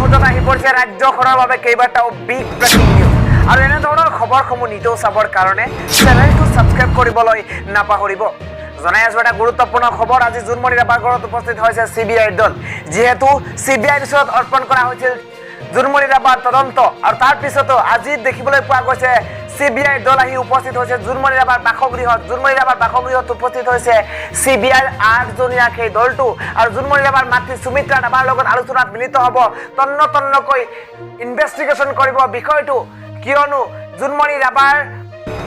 মুহূৰ্তত আহি পৰিছে ৰাজ্যখনৰ বাবে কেইবাটাও বিগ ব্ৰেকিং নিউজ আৰু এনে ধৰণৰ খবৰসমূহ নিজেও চাবৰ কাৰণে চেনেলটো ছাবস্ক্ৰাইব কৰিবলৈ নাপাহৰিব। জনাই আছো এটা গুৰুত্বপূৰ্ণ খবৰ। আজি জোনমণি ৰাভাৰ ঘৰত উপস্থিত হৈছে CBIৰ দল। যিহেতু CBIৰ ওচৰত অৰ্পণ কৰা হৈছিল জোনমণি ৰাভাৰ তদন্ত আৰু তাৰ পিছতো আজি দেখিবলৈ পোৱা গৈছে CBIৰ দল আহি উপস্থিত হৈছে জোনমণি ৰাভাৰ বাসগৃহত। জোনমণি ৰাভাৰ বাসগৃহত উপস্থিত হৈছে CBIৰ 8জনীয়া সেই দলটো আৰু জোনমণি ৰাভাৰ মাতৃ সুমিত্ৰা ৰাভাৰ লগত আলোচনাত মিলিত হ'ব, তন্নকৈ ইনভেষ্টিগেশ্যন কৰিব বিষয়টো। কিয়নো জোনমণি ৰাভাৰ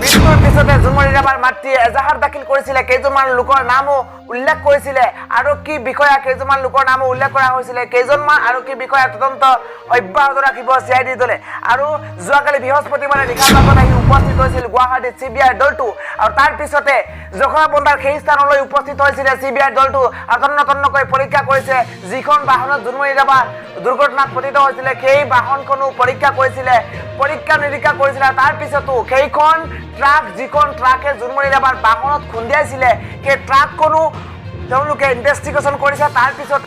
মৃত্যুৰ পিছতে জোনমণি ৰাভাৰ মাতৃয়ে এজাহাৰ দাখিল কৰিছিলে, কেইজনমান লোকৰ নামো উল্লেখ কৰিছিলে, আৰক্ষী বিষয়া কেইজনমান লোকৰ নামো উল্লেখ কৰা হৈছিলে। কেইজনমান আৰক্ষী বিষয়া তদন্ত অব্যাহত ৰাখিব CID দলে। আৰু যোৱাকালি বৃহস্পতিবাৰে নিশাৰ ভাগত আহি উপস্থিত হৈছিল গুৱাহাটীত CBIৰ দলটো আৰু তাৰ পিছতে জখলাবন্ধাৰ সেই স্থানলৈ উপস্থিত হৈছিলে CBIৰ দলটো আৰু তন্নকৈ পৰীক্ষা কৰিছে। যিখন বাহনত জোনমণি ৰাভা দুৰ্ঘটনাত পতিত হৈছিলে সেই বাহনখনো পৰীক্ষা কৰিছিলে, পৰীক্ষা নিৰীক্ষা কৰিছিলে। তাৰ পিছতো সেইখন ট্ৰাক, যিখন ট্ৰাকে জোনমণি ৰাভাৰ বাহনত খুন্দিয়াইছিলে, সেই ট্ৰাকখনো তেওঁলোকে ইনভেষ্টিগেশ্যন কৰিছে। তাৰ পিছত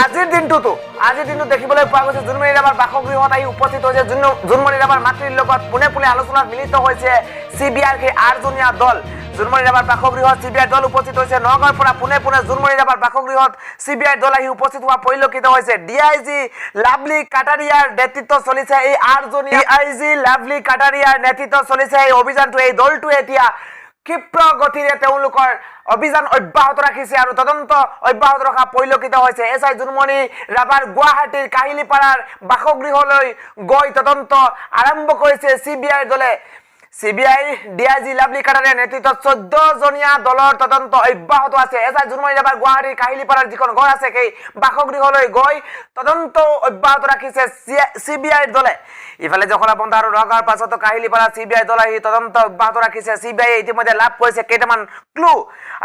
আজিৰ দিনটো দেখিবলৈ পোৱা গৈছে জোনমণি ৰাভাৰ বাসগৃহত আহি উপস্থিত হৈছে জোনমণি ৰাভাৰ মাতৃৰ লগত পোনে আলোচনাত মিলিত হৈছে CBIৰ সেই 8জনীয়া দল। জোনমণি ৰাভাৰ বাসগৃহত CBIৰ দল উপস্থিত হৈছে। নগাঁৱৰ পৰা পোনে জোনমণি ৰাভাৰ বাসগৃহত CBIৰ দল আহি উপস্থিত হোৱা পৰিলক্ষিত হৈছে। DIG লাভলী কাটাৰিয়াৰ নেতৃত্বত চলিছে এই 8জনীয়া DIG লাভলী কাটাৰিয়াৰ নেতৃত্বত চলিছে এই অভিযানটো। এই দলটোৱে এতিয়া ক্ষিপ্ৰ গতিৰে তেওঁলোকৰ অভিযান অব্যাহত ৰাখিছে আৰু তদন্ত অব্যাহত ৰখা পৰিলক্ষিত হৈছে। SI জোনমণি ৰাভাৰ গুৱাহাটীৰ কাহিলীপাৰাৰ বাসগৃহলৈ গৈ তদন্ত আৰম্ভ কৰিছে CBIৰ দলে। CBI DIG লাভলী কাটাৰিয়াৰ নেতৃত্বত 14জনীয়া দলৰ তদন্ত অব্যাহত আছে। SI জোনমণি ৰাভাৰ গুৱাহাটীৰ কাহিলীপাৰাৰ যিখন ঘৰ আছে সেই বাসগৃহলৈ গৈ তদন্ত অব্যাহত ৰাখিছে CBIৰ দলে। ইফালে জখলাবন্ধা আৰু নগাঁৱৰ পাছতো কাহিলীপাৰা CBIৰ দল আহি তদন্ত অব্যাহত ৰাখিছে। CBI ইতিমধ্যে লাভ কৰিছে কেইটামান ক্লু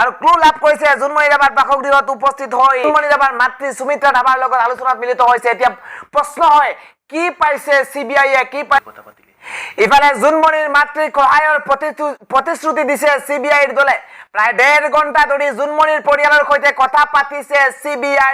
আৰু ক্লু লাভ কৰিছে জোনমণি ৰাভাৰ বাসগৃহত উপস্থিত হৈ জোনমণি ৰাভাৰ মাতৃ সুমিত্ৰা ৰাভাৰ লগত আলোচনাত মিলিত হৈছে। এতিয়া প্ৰশ্ন হয়, কি পাইছে CBIয়ে, কি পাই? ইফালে জোনমণিৰ মাতৃক সহায়ৰ প্ৰতিশ্ৰুতি দিছে CBIৰ দলে। প্ৰায় 1.5 ঘণ্টা ধৰি জোনমণিৰ পৰিয়ালৰ সৈতে কথা পাতিছে CBI।